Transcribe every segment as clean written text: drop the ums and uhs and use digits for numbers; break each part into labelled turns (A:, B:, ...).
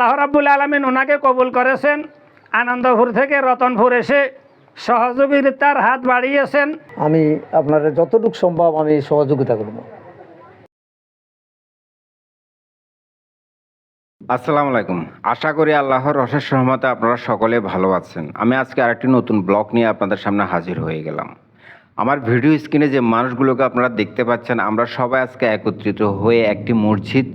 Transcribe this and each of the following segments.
A: আল্লাহ রাব্বুল আলামিন ওনাকে কবুল করেছেন। আনন্দপুর থেকে রতনপুর এসে সহযোগিতার হাত বাড়িয়েছেন।
B: আমি আপনার যতটুকু সম্ভব আমি সহযোগিতা করব।
C: আসসালামু আলাইকুম। আশা করি আল্লাহর অশেষ রহমতে আপনারা সকলে ভালো আছেন। আমি আজকে আরেকটি নতুন ব্লগ নিয়ে আপনাদের সামনে হাজির হয়ে গেলাম। আমার ভিডিও স্ক্রিনে যে মানুষগুলোকে আপনারা দেখতে পাচ্ছেন, আমরা সবাই আজকে একত্রিত হয়ে একটি মসজিদ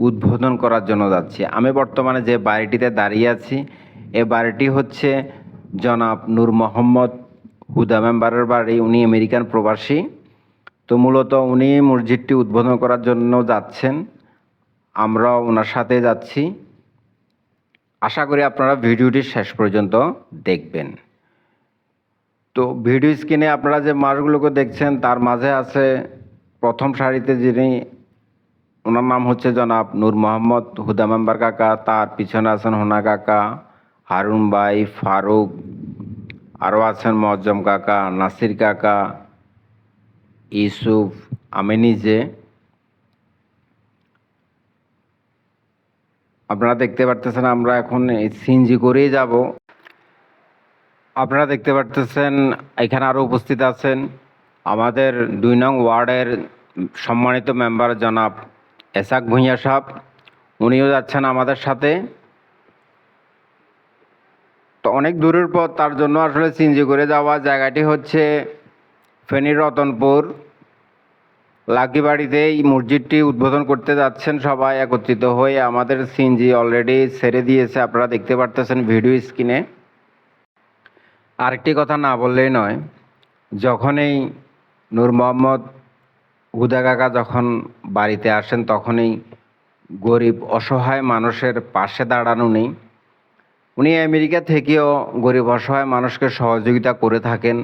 C: উদ্বোধন করার জন্য যাচ্ছি। আমি বর্তমানে যে বাড়িটিতে দাঁড়িয়ে আছি, এই বাড়িটি হচ্ছে জনাব নূর মোহাম্মদ হুদা মেম্বারের বাড়ি। উনি আমেরিকান প্রবাসী। তো মূলত উনি মসজিদটি উদ্বোধন করার জন্য যাচ্ছেন, আমরাও ওনার সাথে যাচ্ছি। আশা করি আপনারা ভিডিওটি শেষ পর্যন্ত দেখবেন। তো ভিডিও স্ক্রিনে আপনারা যে মানুষগুলোকে দেখছেন, তার মাঝে আছে প্রথম সারিতে যিনি, ওনার নাম হচ্ছে জনাব নূর মোহাম্মদ হুদা মেম্বার কাকা। তার পিছনে আছেন হোনা কাকা, হারুন ভাই, ফারুক, আরও আছেন মজ্জম কাকা, নাসির কাকা, ইউসুফ, আমি নিজে। আপনারা দেখতে পারতেছেন আমরা এখন সিএনজি করেই যাব। আপনারা দেখতে পারতেছেন এখানে আরও উপস্থিত আছেন আমাদের ২ নং ওয়ার্ডের সম্মানিত মেম্বার জনাব এসাক ভূঁইয়া সাহেব। উনিও যাচ্ছেন আমাদের সাথে। তো অনেক দূরের পথ, তার জন্য আসলে সিএনজি করে যাওয়া। জায়গাটি হচ্ছে ফেনীর রতনপুর লাকিবাড়িতে। এই মসজিদটি উদ্বোধন করতে যাচ্ছেন সবাই একত্রিত হয়ে। আমাদের সিএনজি অলরেডি ছেড়ে দিয়েছে, আপনারা দেখতে পারতেছেন ভিডিও স্ক্রিনে। আরেকটি কথা না বললেই নয়, যখনই নূর মোহাম্মদ হুদা কাকা যখন বাড়িতে আসেন, তখনই গরিব অসহায় মানুষের পাশে দাঁড়ানো নেই। উনি আমেরিকা থেকেও গরিব অসহায় মানুষকে সহযোগিতা করে থাকেন,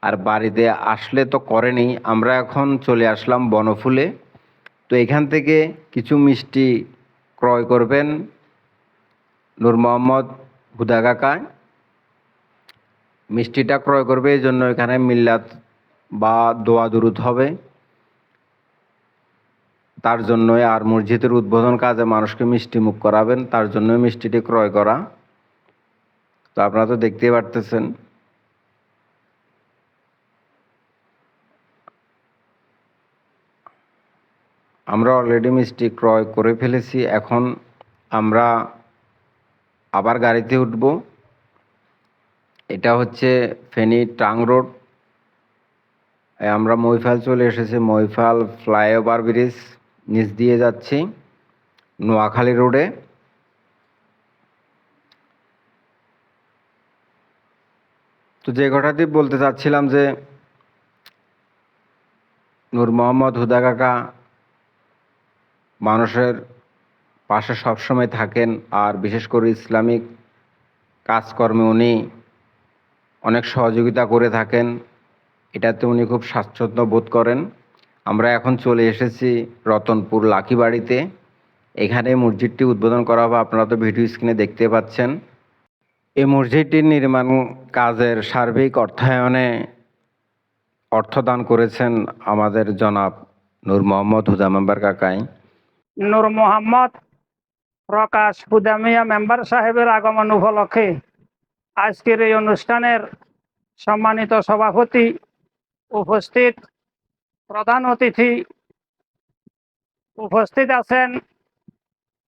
C: আর বাড়িতে আসলে তো করেনি। আমরা এখন চলে আসলাম বনফুলে। তো এখান থেকে কিছু মিষ্টি ক্রয় করবেন নূর মোহাম্মদ হুদা কাকা। মিষ্টিটা ক্রয় করবে, এই জন্য এখানে মিল্লাত বা দোয়া দুরুদ হবে তার জন্যই। আর মসজিদের উদ্বোধন কাজে মানুষকে মিষ্টি মুখ করাবেন, তার জন্যই মিষ্টিটি ক্রয় করা। তো আপনারা তো দেখতেই পারতেছেন। আমরা অলরেডি মিষ্টি ক্রয় করে ফেলেছি। এখন আমরা আবার গাড়িতে উঠব। এটা হচ্ছে ফেনী টাং রোড। আমরা মহিফাল চলে এসেছি। মহিফাল ফ্লাইওভার ব্রিজ নিচ দিয়ে যাচ্ছি নোয়াখালী রোডে। তো যে কথাটি বলতে চাচ্ছিলাম যে নূর মোহাম্মদ হুদা কাকা মানুষের পাশে সবসময় থাকেন, আর বিশেষ করে ইসলামিক কাজকর্মে উনি অনেক সহযোগিতা করে থাকেন। এটাতে উনি খুব স্বাচ্ছন্দ্য বোধ করেন। আমরা এখন চলে এসেছি রতনপুর লাকিবাড়িতে। এখানে মসজিদটি উদ্বোধন করা হবে, আপনারা তো ভিডিও স্ক্রিনে দেখতে পাচ্ছেন। এই মসজিদটির নির্মাণ কাজের সার্বিক অর্থায়নে অর্থদান করেছেন আমাদের জনাব নূর মোহাম্মদ হুদা মেম্বার কাকাই।
A: নূর মোহাম্মদ প্রকাশ হুদা মিয়া মেম্বার সাহেবের আগমন উপলক্ষে আজকের এই অনুষ্ঠানের সম্মানিত সভাপতি, উপস্থিত প্রধান অতিথি উপস্থিত আছেন,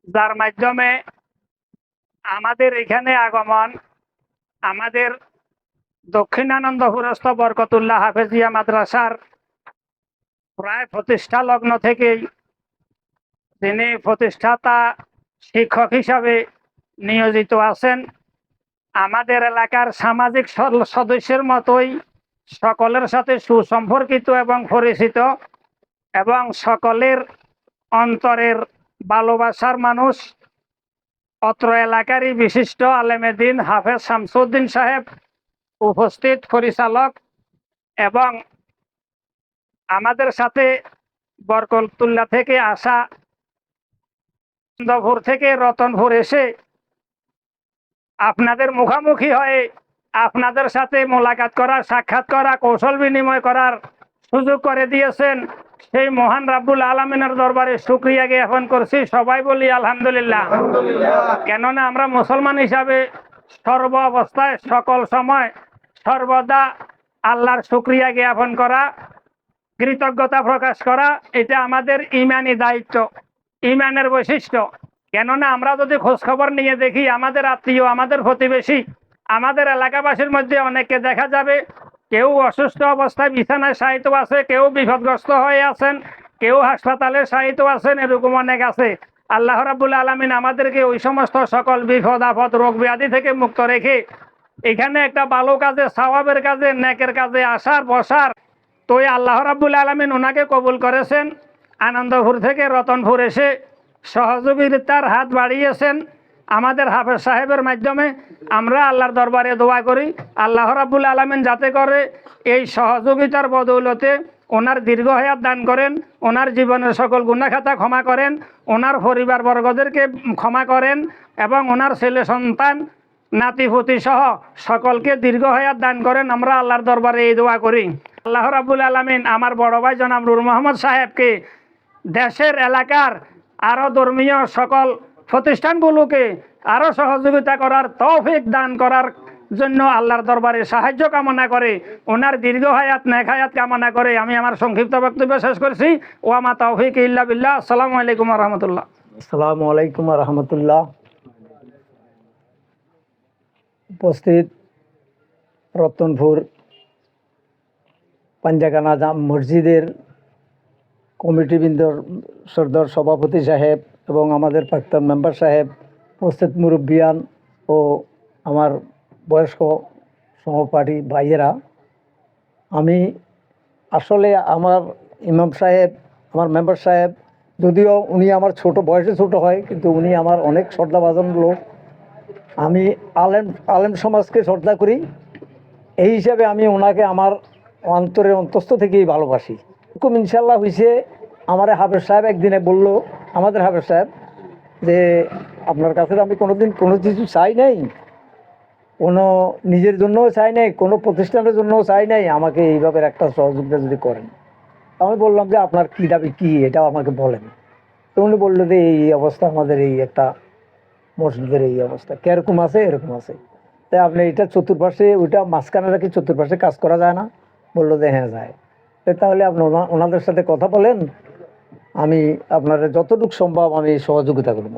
A: যার মাধ্যমে আমাদের এখানে আগমন আমাদের দক্ষিণানন্দপুরস্থ বরকতুল্লাহ হাফেজিয়া মাদ্রাসার প্রায় প্রতিষ্ঠা লগ্ন থেকেই তিনি প্রতিষ্ঠাতা শিক্ষক হিসাবে নিয়োজিত আছেন। আমাদের এলাকার সামাজিক সদস্যের মতোই সকলের সাথে সুসম্পর্কিত এবং পরিচিত, এবং সকলের অন্তরের ভালোবাসার মানুষ অত্র এলাকারই বিশিষ্ট আলেমে দ্বীন হাফেজ শামসুদ্দিন সাহেব উপস্থিত, পরিচালক, এবং আমাদের সাথে বরকতুল্লাহ থেকে আসা, আনন্দপুর থেকে রতনপুর এসে আপনাদের মুখামুখি হয়ে আপনাদের সাথে মোলাকাত করার, সাক্ষাৎ করা, কৌশল বিনিময় করার সুযোগ করে দিয়েছেন, সেই মহান রাব্বুল আলামিনের দরবারে শুকরিয়া জ্ঞাপন করছি। সবাই বলি আলহামদুলিল্লাহ। কেননা আমরা মুসলমান হিসাবে সর্ব অবস্থায়, সকল সময়, সর্বদা আল্লাহর শুকরিয়া জ্ঞাপন করা, কৃতজ্ঞতা প্রকাশ করা, এটা আমাদের ইমানি দায়িত্ব, ইমানের বৈশিষ্ট্য। কেননা আমরা যদি খোঁজখবর নিয়ে দেখি, আমাদের আত্মীয়, আমাদের প্রতিবেশী, আমাদের এলাকাবাসীর মধ্যে অনেককে দেখা যাবে কেউ অসুস্থ অবস্থায় বিছানায় শায়িত আছে, কেউ বিপদগ্রস্ত হয়ে আছেন, কেউ হাসপাতালে শায়িত আছেন, এরকম অনেক আছে। আল্লাহ রাব্বুল আলামিন আমাদেরকে ওই সমস্ত সকল বিপদ আপদ রোগ ব্যাধি থেকে মুক্ত রেখে এখানে একটা ভালো কাজে, সওয়াবের কাজে, নেকের কাজে আসার বসার, তো এই আল্লাহ রাব্বুল আলামিন ওনাকে কবুল করেছেন। আনন্দপুর থেকে রতনপুর এসে সহযোগিতার হাত বাড়িয়েছেন আমাদের হাফেজ সাহেবের মাধ্যমে। আমরা আল্লাহর দরবারে দোয়া করি আল্লাহ রাব্বুল আলামিন যাতে করে এই সহযোগিতার বদৌলতে ওনার দীর্ঘ হায়াত দান করেন, ওনার জীবনের সকল গুনাহখাতা ক্ষমা করেন, ওনার পরিবারবর্গদেরকে ক্ষমা করেন এবং ওনার ছেলে সন্তান নাতিপুতি সহ সকলকে দীর্ঘ হায়াত দান করেন। আমরা আল্লাহর দরবারে এই দোয়া করি। আল্লাহ রাব্বুল আলামিন আমার বড় ভাই জনাব নূর মোহাম্মদ সাহেবকে দেশের এলাকার আরও ধর্মীয় সকল প্রতিষ্ঠানগুলোকে আরও সহযোগিতা করার তৌফিক দান করার জন্য আল্লাহর দরবারে সাহায্য কামনা করে, ওনার দীর্ঘ হায়াত নেক হায়াত কামনা করে আমি আমার সংক্ষিপ্ত বক্তব্য শেষ করছি। ওয়ামা তৌফিক ইল্লা বিল্লাহ। আসসালামু আলাইকুম ওয়া রাহমাতুল্লাহ।
B: আসসালামু আলাইকুম রহমতুল্লাহ। উপস্থিত রতনপুর পাঞ্জাগানা মসজিদের কমিটিবৃন্দর, সর্দার সভাপতি সাহেব এবং আমাদের প্রাক্তন মেম্বার সাহেব, উপস্থিত মুরব্বিয়ান ও আমার বয়স্ক সহপাঠী ভাইয়েরা, আমি আসলে আমার ইমাম সাহেব, আমার মেম্বার সাহেব, যদিও উনি আমার ছোট বয়সে ছোট হয়, কিন্তু উনি আমার অনেক শ্রদ্ধাভাজন লোক। আমি আলেম সমাজকে শ্রদ্ধা করি, এই হিসাবে আমি ওনাকে আমার অন্তরের অন্তস্থ থেকেই ভালোবাসি। খুব ইনশাল্লাহ হয়েছে, আমার হাফেজ সাহেব একদিনে বলল, আমাদের হাফেজ সাহেব, যে আপনার কাছে আমি কোনোদিন কোনো কিছু চাই নাই, কোনো নিজের জন্যও চাই নাই, কোনো প্রতিষ্ঠানের জন্যও চাই নাই, আমাকে এইভাবে একটা সহযোগিতা যদি করেন। আমি বললাম যে আপনার কী দাবি কী, এটাও আমাকে বলেন। তো উনি বললো যে এই অবস্থা, আমাদের এই একটা মসজিদের এই অবস্থা, কীরকম আছে এরকম আছে, তাই আপনি এটা চতুর্পাশে, ওইটা মাঝখানে রাখি, চতুর্পাশে কাজ করা যায় না? বললো যে হ্যাঁ যায়। তাহলে আপনি ওনাদের সাথে কথা বলেন, আমি আপনার যতটুকু সম্ভব আমি সহযোগিতা করব।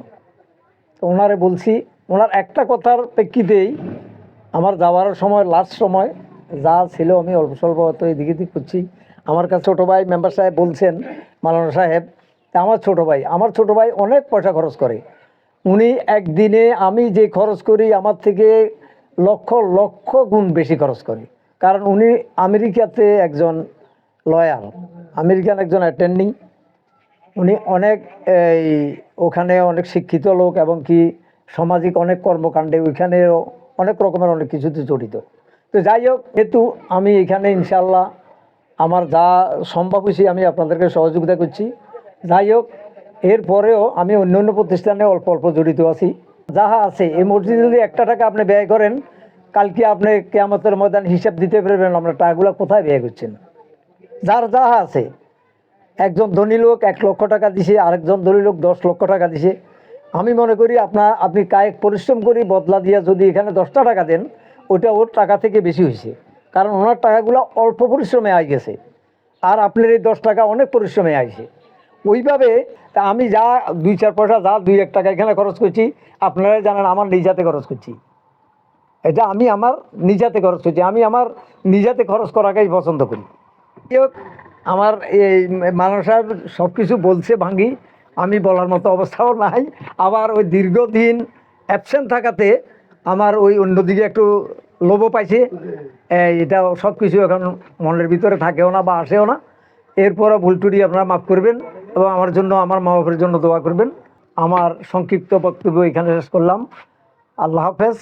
B: তো ওনারে বলছি, ওনার একটা কথার প্রেক্ষিতেই আমার যাওয়ার সময়, লাস্ট সময় যা ছিল আমি অল্প স্বল্প হয়তো এদিকে দিক করছি। আমার কাছে ছোটো ভাই মেম্বার সাহেব বলছেন, মালানা সাহেব, আমার ছোটো ভাই অনেক পয়সা খরচ করে। উনি একদিনে আমি যে খরচ করি আমার থেকে লক্ষ লক্ষ গুণ বেশি খরচ করে। কারণ উনি আমেরিকাতে একজন লয়ার, আমেরিকান একজন অ্যাটেন্ডিং, উনি অনেক ওখানে অনেক শিক্ষিত লোক এবং কি সামাজিক অনেক কর্মকাণ্ডে ওইখানেও অনেক রকমের অনেক কিছুতে জড়িত। তো যাই হোক, যেহেতু আমি এখানে ইনশাল্লাহ আমার যা সম্ভব হয়েছে আমি আপনাদেরকে সহযোগিতা করছি। যাই হোক, এরপরেও আমি অন্য অন্য প্রতিষ্ঠানে অল্প অল্প জড়িত আছি। যাহা আছে এই মসজিদে যদি একটা টাকা আপনি ব্যয় করেন, কালকে আপনি কিয়ামতের ময়দান হিসাব দিতে পারবেন আপনার টাকাগুলো কোথায় ব্যয় করছেন। যার যাহা আছে, একজন ধনী লোক 1 লক্ষ টাকা দিছে, আরেকজন ধনী লোক 10 লক্ষ টাকা দিছে। আমি মনে করি আপনি কায়িক পরিশ্রম করি বদলা দিয়ে যদি এখানে 10টা টাকা দেন, ওইটা ওর টাকা থেকে বেশি হয়েছে, কারণ ওনার টাকাগুলো অল্প পরিশ্রমে আই গেছে, আর আপনার এই 10 টাকা অনেক পরিশ্রমে আইছে। ওইভাবে তা আমি যা 2-4 পয়সা, যা 2-1 টাকা এখানে খরচ করছি, আপনারা জানেন আমার নিজাতে খরচ করছি। এটা আমি আমার নিজাতে খরচ করছি, আমি আমার নিজাতে খরচ করাকেই পছন্দ করি। আমার এই মালানা সাহেব সব কিছু বলছে ভাঙ্গি, আমি বলার মতো অবস্থাও নাই। আবার ওই দীর্ঘদিন অ্যাবসেন্ট থাকাতে আমার ওই অন্যদিকে একটু লোভও পাইছে। এটা সব কিছু এখন মনের ভিতরে থাকেও না বা আসেও না। এরপরও ভুল টুটি আপনারা মাফ করবেন এবং আমার জন্য, আমার মা বাবার জন্য দোয়া করবেন। আমার সংক্ষিপ্ত বক্তব্য এখানে শেষ করলাম। আল্লাহ হাফেজ,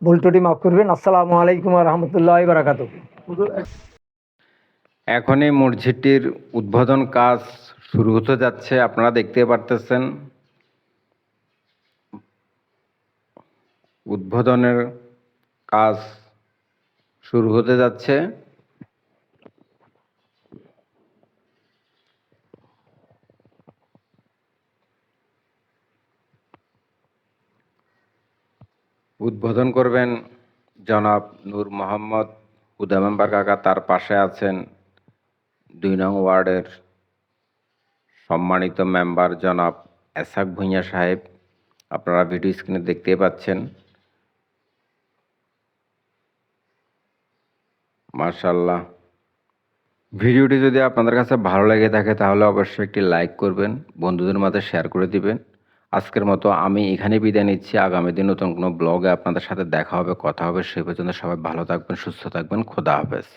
B: ভুল টুটি মাফ করবেন। আসসালামু আলাইকুম ওয়া রাহমাতুল্লাহি ওয়া বারাকাতুহু।
C: এখন এই মসজিদটির উদ্বোধন কাজ শুরু হতে যাচ্ছে, আপনারা দেখতে পারতেছেন। উদ্বোধনের কাজ শুরু হতে যাচ্ছে। উদ্বোধন করবেন জনাব নূর মোহাম্মদ হুদা মেম্বার কাকা। তার পাশে আছেন 2 নং ওয়ার্ডের সম্মানিত মেম্বার জনাব এসাক ভূঁইয়া সাহেব। আপনারা ভিডিও স্ক্রিনে দেখতেই পাচ্ছেন। মাশাআল্লাহ। ভিডিওটি যদি আপনাদের কাছে ভালো লেগে থাকে তাহলে অবশ্যই একটি লাইক করবেন, বন্ধুদের মাঝে শেয়ার করে দিবেন। আজকের মতো আমি এখানে বিদায় নিচ্ছি। আগামী দিন নতুন কোনো ব্লগে আপনাদের সাথে দেখা হবে, কথা হবে। সেই পর্যন্ত সবাই ভালো থাকবেন, সুস্থ থাকবেন। খোদা হাফেজ।